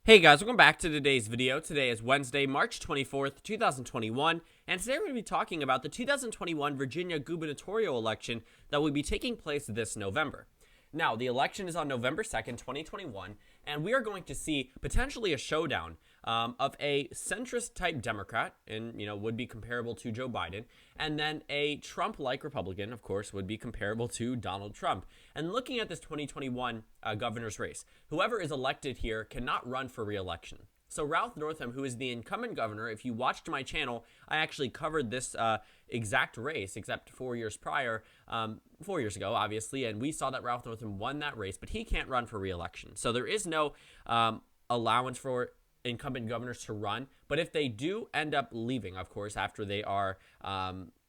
Hey guys, welcome back to today's video. Today is Wednesday, March 24th, 2021, and today we're going to be talking about the 2021 Virginia gubernatorial election that will be taking place this November. Now, the election is on November 2nd, 2021, and we are going to see potentially a showdown of a centrist-type Democrat, and, would be comparable to Joe Biden, and then a Trump-like Republican, of course, would be comparable to Donald Trump. And looking at this 2021 governor's race, whoever is elected here cannot run for re-election. So Ralph Northam, who is the incumbent governor, if you watched my channel, I actually covered this exact race, except 4 years prior, 4 years ago, obviously, and we saw that Ralph Northam won that race, but he can't run for re-election. So there is no allowance for incumbent governors to run, but if they do end up leaving, of course, after they are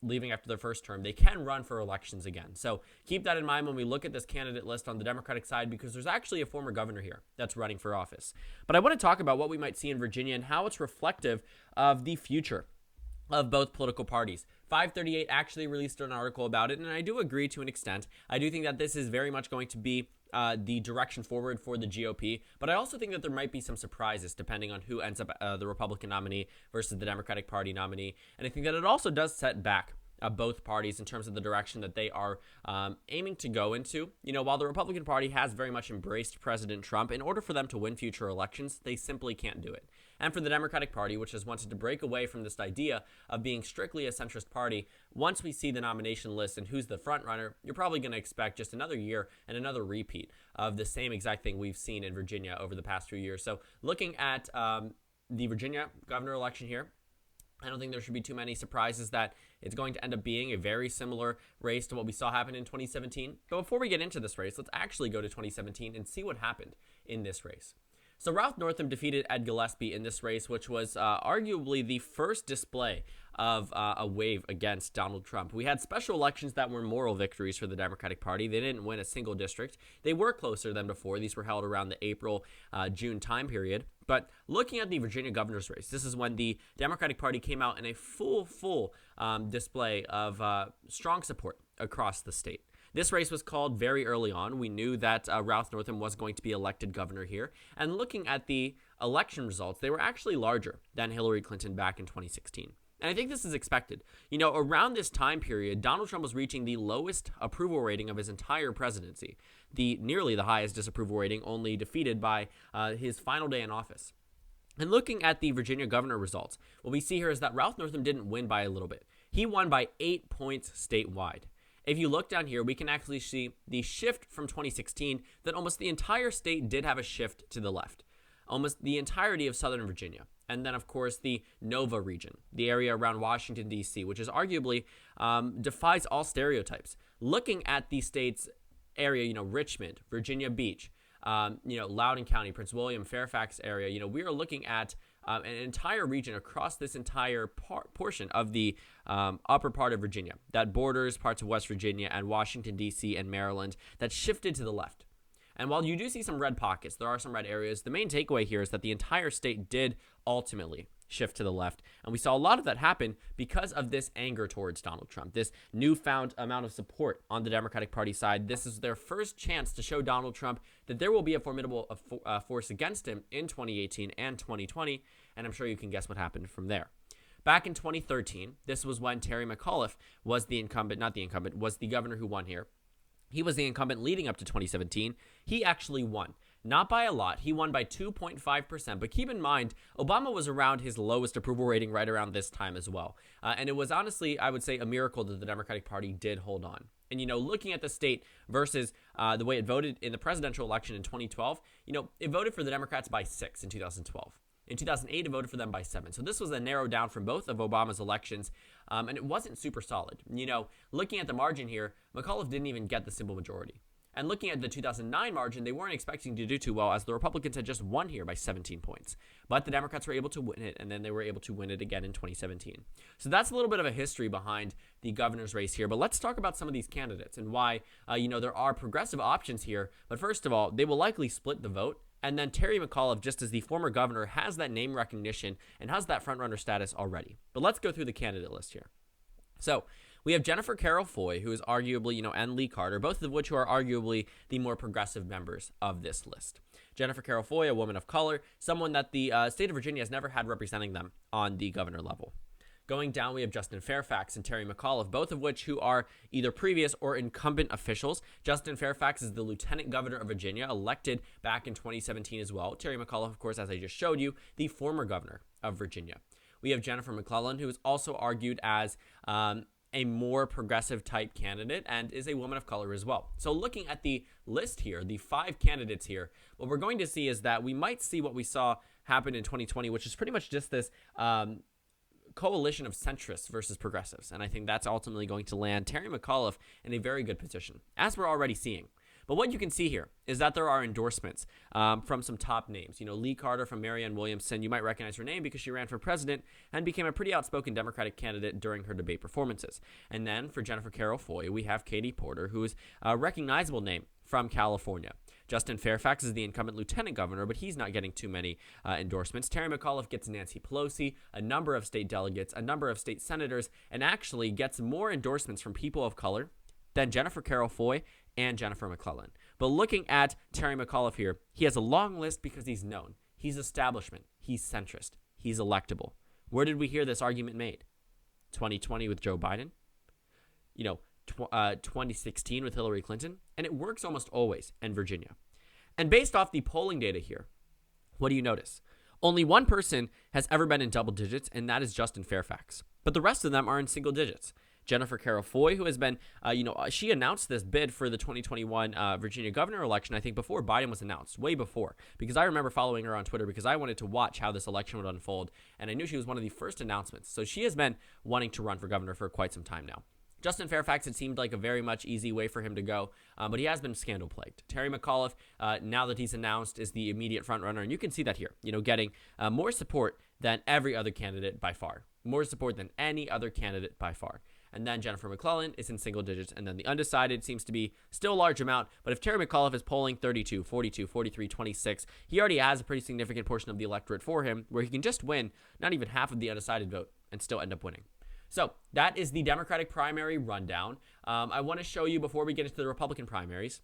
leaving after their first term, they can run for elections again. So keep that in mind when we look at this candidate list on the Democratic side, because there's actually a former governor here that's running for office. But I want to talk about what we might see in Virginia and how it's reflective of the future of both political parties. FiveThirtyEight actually released an article about it, and I do agree to an extent. I do think that this is very much going to be the direction forward for the GOP, but I also think that there might be some surprises depending on who ends up the Republican nominee versus the Democratic Party nominee, and I think that it also does set back both parties in terms of the direction that they are aiming to go into. While the Republican Party has very much embraced President Trump, in order for them to win future elections, they simply can't do it. And for the Democratic Party, which has wanted to break away from this idea of being strictly a centrist party, once we see the nomination list and who's the front runner, you're probably going to expect just another year and another repeat of the same exact thing we've seen in Virginia over the past few years. So looking at the Virginia governor election here, I don't think there should be too many surprises that it's going to end up being a very similar race to what we saw happen in 2017. But before we get into this race, let's actually go to 2017 and see what happened in this race. So Ralph Northam defeated Ed Gillespie in this race, which was arguably the first display of a wave against Donald Trump. We had special elections that were moral victories for the Democratic Party. They didn't win a single district. They were closer than before. These were held around the April-June time period. But looking at the Virginia governor's race, this is when the Democratic Party came out in a full display of strong support across the state. This race was called very early on. We knew that Ralph Northam was going to be elected governor here. And looking at the election results, they were actually larger than Hillary Clinton back in 2016. And I think this is expected. Around this time period, Donald Trump was reaching the lowest approval rating of his entire presidency, nearly the highest disapproval rating, only defeated by his final day in office. And looking at the Virginia governor results, what we see here is that Ralph Northam didn't win by a little bit. He won by 8 points statewide. If you look down here, we can actually see the shift from 2016 that almost the entire state did have a shift to the left. Almost the entirety of Southern Virginia. And then, of course, the Nova region, the area around Washington, D.C., which is arguably defies all stereotypes. Looking at the state's area, Richmond, Virginia Beach, Loudoun County, Prince William, Fairfax area, we are looking at an entire region across this entire portion of the upper part of Virginia that borders parts of West Virginia and Washington, D.C. and Maryland that shifted to the left. And while you do see some red pockets, there are some red areas, the main takeaway here is that the entire state did ultimately shift to the left. And we saw a lot of that happen because of this anger towards Donald Trump, this newfound amount of support on the Democratic Party side. This is their first chance to show Donald Trump that there will be a formidable force against him in 2018 and 2020. And I'm sure you can guess what happened from there. Back in 2013, this was when Terry McAuliffe was the was the governor who won here. He was the incumbent leading up to 2017. He actually won. Not by a lot. He won by 2.5%. But keep in mind, Obama was around his lowest approval rating right around this time as well. And it was honestly, I would say, a miracle that the Democratic Party did hold on. And, looking at the state versus the way it voted in the presidential election in 2012, it voted for the Democrats by 6 in 2012. In 2008, it voted for them by 7. So this was a narrow down from both of Obama's elections, and it wasn't super solid. Looking at the margin here, McAuliffe didn't even get the simple majority. And looking at the 2009 margin, they weren't expecting to do too well, as the Republicans had just won here by 17 points. But the Democrats were able to win it, and then they were able to win it again in 2017. So that's a little bit of a history behind the governor's race here. But let's talk about some of these candidates and why, there are progressive options here. But first of all, they will likely split the vote. And then Terry McAuliffe, just as the former governor, has that name recognition and has that frontrunner status already. But let's go through the candidate list here. So we have Jennifer Carroll Foy, who is arguably, and Lee Carter, both of which who are arguably the more progressive members of this list. Jennifer Carroll Foy, a woman of color, someone that the state of Virginia has never had representing them on the governor level. Going down, we have Justin Fairfax and Terry McAuliffe, both of which who are either previous or incumbent officials. Justin Fairfax is the lieutenant governor of Virginia, elected back in 2017 as well. Terry McAuliffe, of course, as I just showed you, the former governor of Virginia. We have Jennifer McClellan, who is also argued as a more progressive type candidate and is a woman of color as well. So looking at the list here, the 5 candidates here, what we're going to see is that we might see what we saw happen in 2020, which is pretty much just this coalition of centrists versus progressives. And I think that's ultimately going to land Terry McAuliffe in a very good position, as we're already seeing. But what you can see here is that there are endorsements from some top names. You know, Lee Carter from Marianne Williamson, you might recognize her name because she ran for president and became a pretty outspoken Democratic candidate during her debate performances. And then for Jennifer Carroll Foy, we have Katie Porter, who is a recognizable name from California. Justin Fairfax is the incumbent lieutenant governor, but he's not getting too many endorsements. Terry McAuliffe gets Nancy Pelosi, a number of state delegates, a number of state senators, and actually gets more endorsements from people of color than Jennifer Carroll Foy and Jennifer McClellan. But looking at Terry McAuliffe here, he has a long list because he's known. He's establishment. He's centrist. He's electable. Where did we hear this argument made? 2020 with Joe Biden? 2016 with Hillary Clinton, and it works almost always in Virginia. And based off the polling data here, what do you notice? Only one person has ever been in double digits, and that is Justin Fairfax. But the rest of them are in single digits. Jennifer Carroll Foy, who has been, she announced this bid for the 2021 Virginia governor election, I think, before Biden was announced, way before, because I remember following her on Twitter because I wanted to watch how this election would unfold, and I knew she was one of the first announcements. So she has been wanting to run for governor for quite some time now. Justin Fairfax, it seemed like a very much easy way for him to go, but he has been scandal-plagued. Terry McAuliffe, now that he's announced, is the immediate frontrunner, and you can see that here, getting more support than every other candidate by far. More support than any other candidate by far. And then Jennifer McClellan is in single digits, and then the undecided seems to be still a large amount, but if Terry McAuliffe is polling 32, 42, 43, 26, he already has a pretty significant portion of the electorate for him, where he can just win not even half of the undecided vote and still end up winning. So that is the Democratic primary rundown. I want to show you, before we get into the Republican primaries,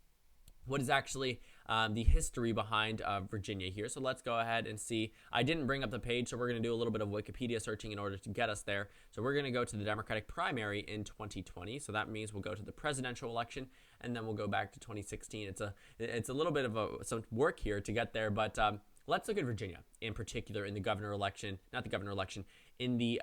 what is actually the history behind Virginia here. So let's go ahead and see. I didn't bring up the page, so we're going to do a little bit of Wikipedia searching in order to get us there. So we're going to go to the Democratic primary in 2020. So that means we'll go to the presidential election, and then we'll go back to 2016. It's a little bit of some work here to get there, but let's look at Virginia in particular in the governor election, not the governor election, in the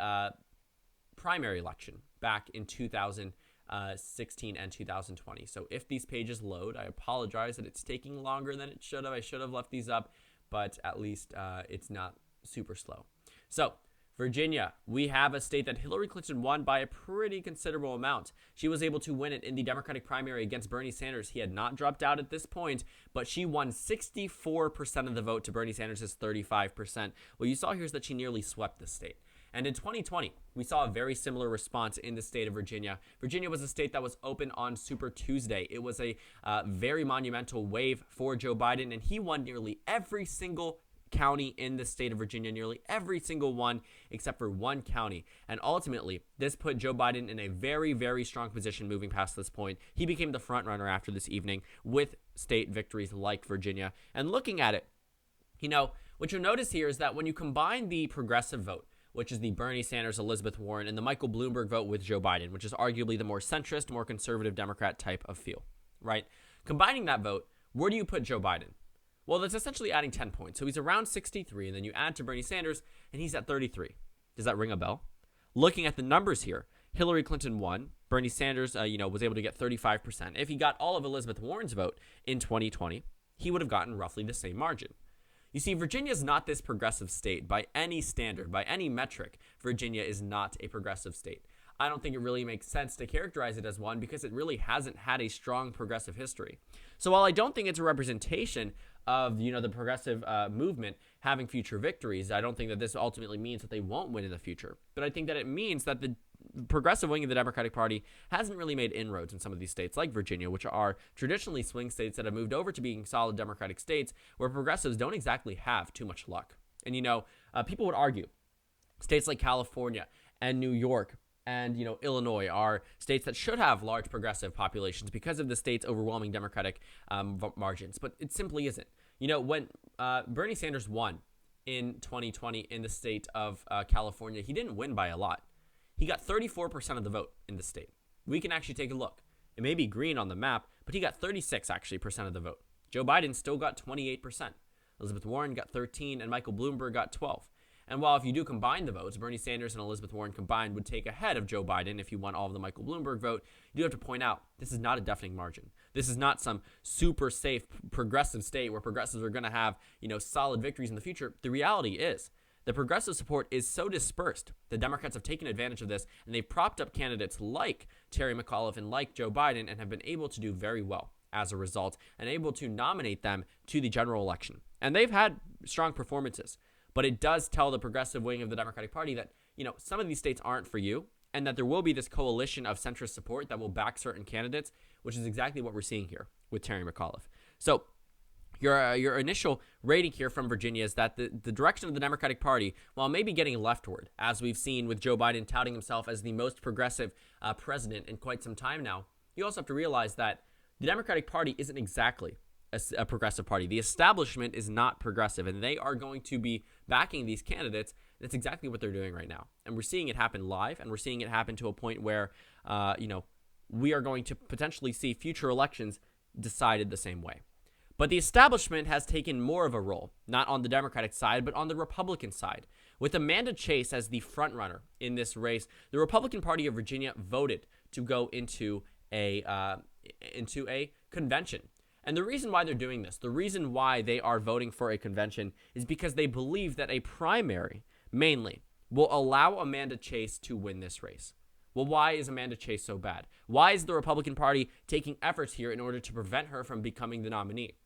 primary election back in 2016 and 2020. So if these pages load, I apologize that it's taking longer than it should have. I should have left these up, but at least it's not super slow. So Virginia, we have a state that Hillary Clinton won by a pretty considerable amount. She was able to win it in the Democratic primary against Bernie Sanders. He had not dropped out at this point, but she won 64% of the vote to Bernie Sanders' 35%. What you saw here is that she nearly swept the state. And in 2020, we saw a very similar response in the state of Virginia. Virginia was a state that was open on Super Tuesday. It was a very monumental wave for Joe Biden, and he won nearly every single county in the state of Virginia, nearly every single one except for one county. And ultimately, this put Joe Biden in a very, very strong position moving past this point. He became the front runner after this evening with state victories like Virginia. And looking at it, what you'll notice here is that when you combine the progressive vote, which is the Bernie Sanders, Elizabeth Warren, and the Michael Bloomberg vote with Joe Biden, which is arguably the more centrist, more conservative Democrat type of feel, right? Combining that vote, where do you put Joe Biden? Well, that's essentially adding 10 points. So he's around 63, and then you add to Bernie Sanders, and he's at 33. Does that ring a bell? Looking at the numbers here, Hillary Clinton won. Bernie Sanders, was able to get 35%. If he got all of Elizabeth Warren's vote in 2020, he would have gotten roughly the same margin. You see, Virginia is not this progressive state by any standard, by any metric. Virginia is not a progressive state. I don't think it really makes sense to characterize it as one because it really hasn't had a strong progressive history. So while I don't think it's a representation of, the progressive movement having future victories, I don't think that this ultimately means that they won't win in the future. But I think that it means that the progressive wing of the Democratic Party hasn't really made inroads in some of these states like Virginia, which are traditionally swing states that have moved over to being solid Democratic states where progressives don't exactly have too much luck. And, people would argue states like California and New York and, Illinois are states that should have large progressive populations because of the state's overwhelming Democratic margins, but it simply isn't. When Bernie Sanders won in 2020 in the state of California. He didn't win by a lot. He got 34% of the vote in the state. We can actually take a look. It may be green on the map, but he got 36% of the vote. Joe Biden still got 28%. Elizabeth Warren got 13%, and Michael Bloomberg got 12%. And while if you do combine the votes, Bernie Sanders and Elizabeth Warren combined would take ahead of Joe Biden if you won all of the Michael Bloomberg vote, you do have to point out this is not a deafening margin. This is not some super safe progressive state where progressives are going to have, solid victories in the future. The reality is the progressive support is so dispersed. The Democrats have taken advantage of this, and they've propped up candidates like Terry McAuliffe and like Joe Biden and have been able to do very well as a result and able to nominate them to the general election. And they've had strong performances. But it does tell the progressive wing of the Democratic Party that, some of these states aren't for you and that there will be this coalition of centrist support that will back certain candidates, which is exactly what we're seeing here with Terry McAuliffe. So your initial rating here from Virginia is that the direction of the Democratic Party, while maybe getting leftward, as we've seen with Joe Biden touting himself as the most progressive president in quite some time now, you also have to realize that the Democratic Party isn't exactly a progressive party. The establishment is not progressive, and they are going to be backing these candidates. That's exactly what they're doing right now. And we're seeing it happen live, and we're seeing it happen to a point where, we are going to potentially see future elections decided the same way. But the establishment has taken more of a role, not on the Democratic side, but on the Republican side. With Amanda Chase as the frontrunner in this race, the Republican Party of Virginia voted to go into a convention. And the reason why they're doing this, the reason why they are voting for a convention is because they believe that a primary, mainly, will allow Amanda Chase to win this race. Well, why is Amanda Chase so bad? Why is the Republican Party taking efforts here in order to prevent her from becoming the nominee?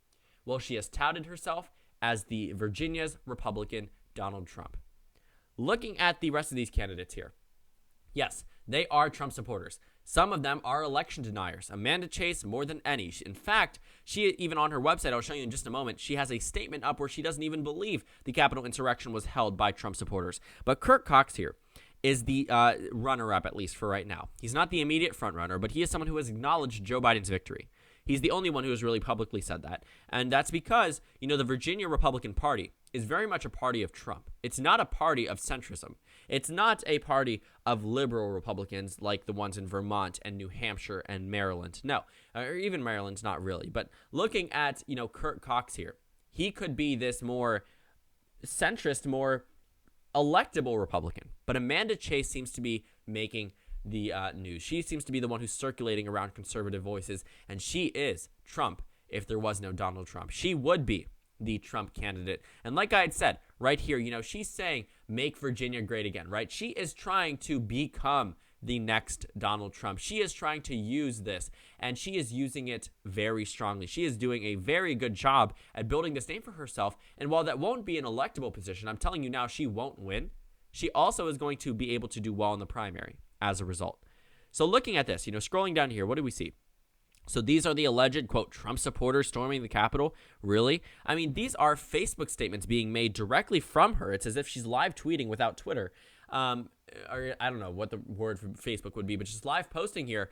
Well, she has touted herself as the Virginia's Republican Donald Trump. Looking at the rest of these candidates here, yes, they are Trump supporters. Some of them are election deniers. Amanda Chase, more than any. In fact, she even on her website, I'll show you in just a moment, she has a statement up where she doesn't even believe the Capitol insurrection was held by Trump supporters. But Kurt Cox here is the runner-up, at least for right now. He's not the immediate front-runner, but he is someone who has acknowledged Joe Biden's victory. He's the only one who has really publicly said that. And that's because, the Virginia Republican Party is very much a party of Trump. It's not a party of centrism. It's not a party of liberal Republicans like the ones in Vermont and New Hampshire and Maryland. No, or even Maryland's not really. But looking at, Kurt Cox here, he could be this more centrist, more electable Republican. But Amanda Chase seems to be making the news. She seems to be the one who's circulating around conservative voices, and she is Trump if there was no Donald Trump. She would be the Trump candidate. And like I had said, right here, she's saying, make Virginia great again, right? She is trying to become the next Donald Trump. She is trying to use this, and she is using it very strongly. She is doing a very good job at building this name for herself, and while that won't be an electable position, I'm telling you now, she won't win. She also is going to be able to do well in the primary as a result. So looking at this, scrolling down here, what do we see? So these are the alleged, quote, Trump supporters storming the Capitol. Really? I mean, these are Facebook statements being made directly from her. It's as if she's live tweeting without Twitter. Or I don't know what the word for Facebook would be, but just live posting here,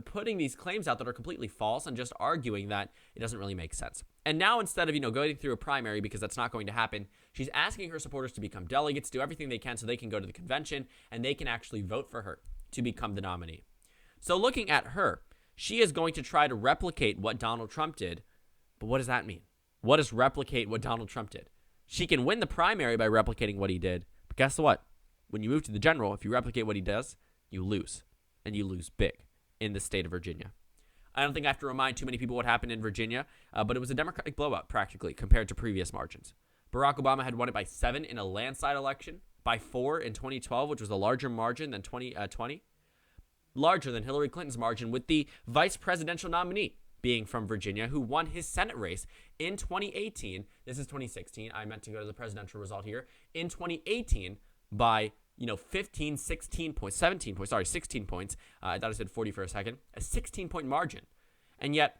putting these claims out that are completely false and just arguing that it doesn't really make sense. And now instead of, going through a primary, because that's not going to happen, she's asking her supporters to become delegates, do everything they can so they can go to the convention and they can actually vote for her to become the nominee. So looking at her, she is going to try to replicate what Donald Trump did. But what does that mean? What does replicate what Donald Trump did? She can win the primary by replicating what he did. But guess what? When you move to the general, if you replicate what he does, you lose. And you lose big in the state of Virginia. I don't think I have to remind too many people what happened in Virginia, but it was a Democratic blowout practically compared to previous margins. Barack Obama had won it by 7 in a landslide election, by 4 in 2012, which was a larger margin than 2020. Larger than Hillary Clinton's margin, with the vice presidential nominee being from Virginia, who won his Senate race in 2018. This is 2016. I meant to go to the presidential result here. In 2018 by, 16 points. I thought I said 40 for a second. A 16-point margin. And yet,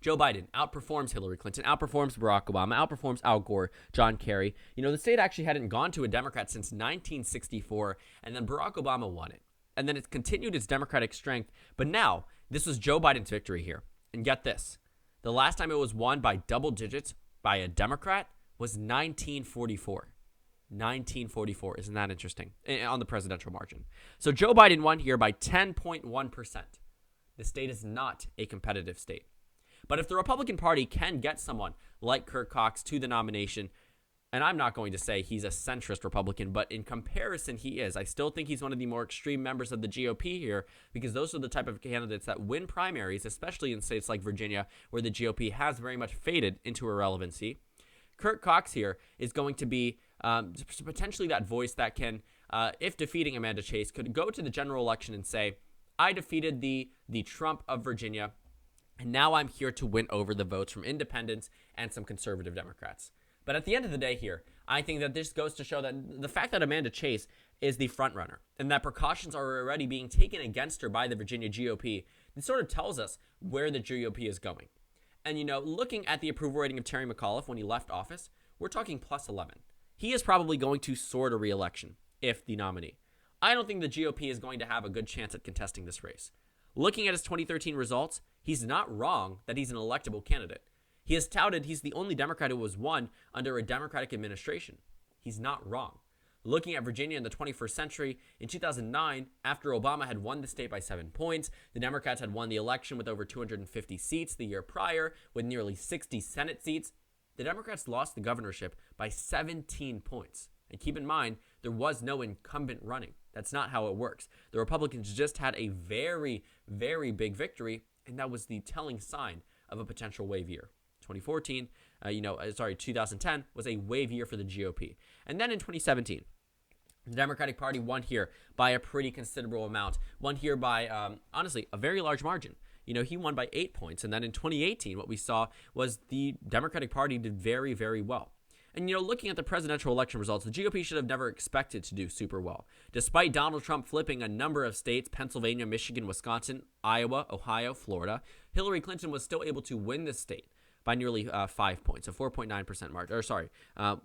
Joe Biden outperforms Hillary Clinton, outperforms Barack Obama, outperforms Al Gore, John Kerry. The state actually hadn't gone to a Democrat since 1964, and then Barack Obama won it. And then it continued its Democratic strength. But now, this was Joe Biden's victory here. And get this. The last time it was won by double digits by a Democrat was 1944. 1944. Isn't that interesting? On the presidential margin. So Joe Biden won here by 10.1%. The state is not a competitive state. But if the Republican Party can get someone like Kurt Cox to the nomination, and I'm not going to say he's a centrist Republican, but in comparison, he is. I still think he's one of the more extreme members of the GOP here, because those are the type of candidates that win primaries, especially in states like Virginia, where the GOP has very much faded into irrelevancy. Kurt Cox here is going to be potentially that voice that can, if defeating Amanda Chase, could go to the general election and say, I defeated the Trump of Virginia, and now I'm here to win over the votes from independents and some conservative Democrats. But at the end of the day here, I think that this goes to show that the fact that Amanda Chase is the front runner and that precautions are already being taken against her by the Virginia GOP, it sort of tells us where the GOP is going. And, looking at the approval rating of Terry McAuliffe when he left office, we're talking plus 11. He is probably going to soar to re-election if the nominee. I don't think the GOP is going to have a good chance at contesting this race. Looking at his 2013 results, he's not wrong that he's an electable candidate. He has touted he's the only Democrat who was won under a Democratic administration. He's not wrong. Looking at Virginia in the 21st century, in 2009, after Obama had won the state by 7 points, the Democrats had won the election with over 250 seats the year prior, with nearly 60 Senate seats. The Democrats lost the governorship by 17 points. And keep in mind, there was no incumbent running. That's not how it works. The Republicans just had a very, very big victory, and that was the telling sign of a potential wave year. 2010 was a wave year for the GOP. And then in 2017, the Democratic Party won here by a pretty considerable amount. Won here by, honestly, a very large margin. He won by 8 points. And then in 2018, what we saw was the Democratic Party did very, very well. And, looking at the presidential election results, the GOP should have never expected to do super well. Despite Donald Trump flipping a number of states, Pennsylvania, Michigan, Wisconsin, Iowa, Ohio, Florida, Hillary Clinton was still able to win the state by nearly 5 points, a 4.9% margin.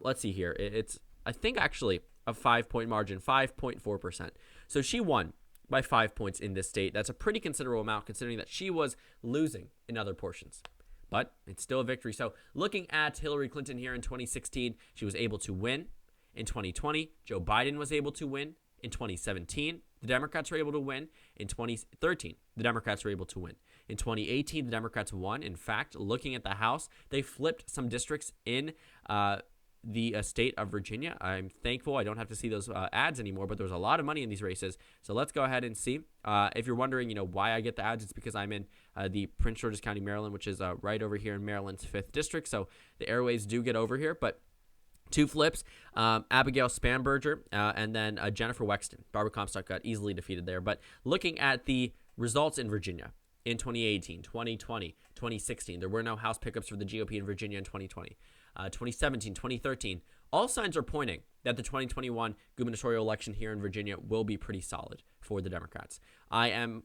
Let's see here. It's, I think, actually a 5-point margin, 5.4%. So she won by 5 points in this state. That's a pretty considerable amount considering that she was losing in other portions. But it's still a victory. So looking at Hillary Clinton here in 2016, she was able to win. In 2020, Joe Biden was able to win. In 2017, the Democrats were able to win. In 2013, the Democrats were able to win. In 2018, the Democrats won. In fact, looking at the House, they flipped some districts in the state of Virginia. I'm thankful I don't have to see those ads anymore, but there's a lot of money in these races. So let's go ahead and see. If you're wondering, why I get the ads, it's because I'm in the Prince George's County, Maryland, which is right over here in Maryland's 5th District. So the airways do get over here, but two flips, Abigail Spanberger and then Jennifer Wexton. Barbara Comstock got easily defeated there. But looking at the results in Virginia in 2018, 2020, 2016, there were no House pickups for the GOP in Virginia in 2020. 2017, 2013, all signs are pointing that the 2021 gubernatorial election here in Virginia will be pretty solid for the Democrats. I'm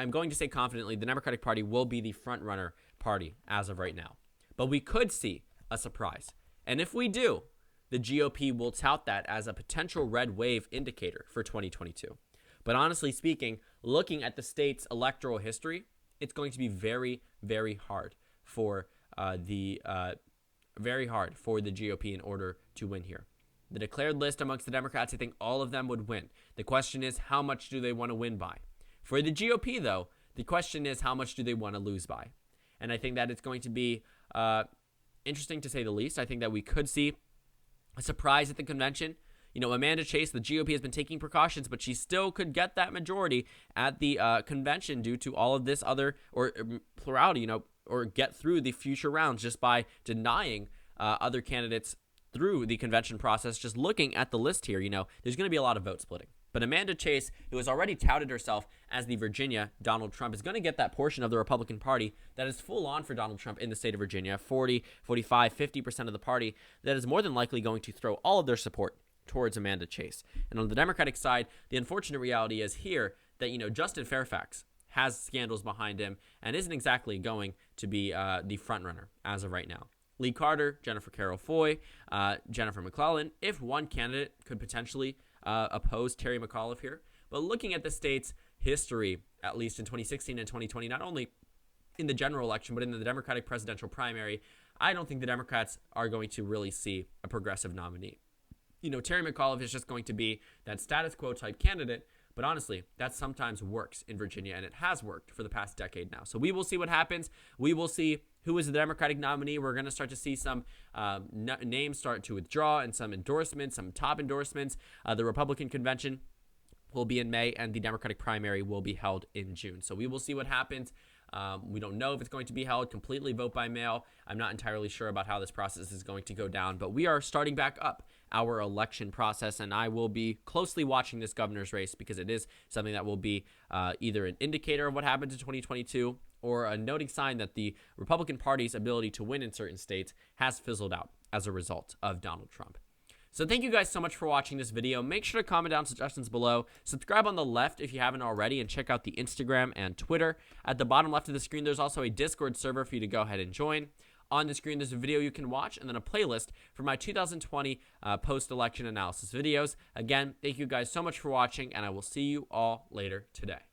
going to say confidently the Democratic Party will be the front runner party as of right now. But we could see a surprise. And if we do, the GOP will tout that as a potential red wave indicator for 2022. But honestly speaking, looking at the state's electoral history, it's going to be very, very hard for the GOP in order to win here. The declared list amongst the Democrats, I think all of them would win. The question is, how much do they want to win by? For the GOP, though, the question is, how much do they want to lose by? And I think that it's going to be interesting to say the least. I think that we could see a surprise at the convention. Amanda Chase, the GOP has been taking precautions, but she still could get that majority at the convention due to all of this other, or plurality, or get through the future rounds just by denying other candidates through the convention process. Just looking at the list here, there's going to be a lot of vote splitting. But Amanda Chase, who has already touted herself as the Virginia Donald Trump, is going to get that portion of the Republican Party that is full on for Donald Trump in the state of Virginia, 40, 45, 50% of the party that is more than likely going to throw all of their support towards Amanda Chase. And on the Democratic side, the unfortunate reality is here that, Justin Fairfax has scandals behind him and isn't exactly going to be the front runner as of right now. Lee Carter, Jennifer Carroll Foy, Jennifer McClellan, if one candidate could potentially oppose Terry McAuliffe here. But looking at the state's history, at least in 2016 and 2020, not only in the general election, but in the Democratic presidential primary, I don't think the Democrats are going to really see a progressive nominee. Terry McAuliffe is just going to be that status quo type candidate, but honestly, that sometimes works in Virginia, and it has worked for the past decade now. So we will see what happens. We will see who is the Democratic nominee. We're going to start to see some names start to withdraw and some endorsements, some top endorsements. The Republican convention will be in May, and the Democratic primary will be held in June. So we will see what happens. We don't know if it's going to be held completely vote by mail. I'm not entirely sure about how this process is going to go down, but we are starting back up our election process, and I will be closely watching this governor's race because it is something that will be either an indicator of what happens in 2022 or a noting sign that the Republican Party's ability to win in certain states has fizzled out as a result of Donald Trump. So thank you guys so much for watching this video. Make sure to comment down suggestions below. Subscribe on the left if you haven't already, and check out the Instagram and Twitter. At the bottom left of the screen, there's also a Discord server for you to go ahead and join. On the screen, there's a video you can watch, and then a playlist for my 2020 post-election analysis videos. Again, thank you guys so much for watching, and I will see you all later today.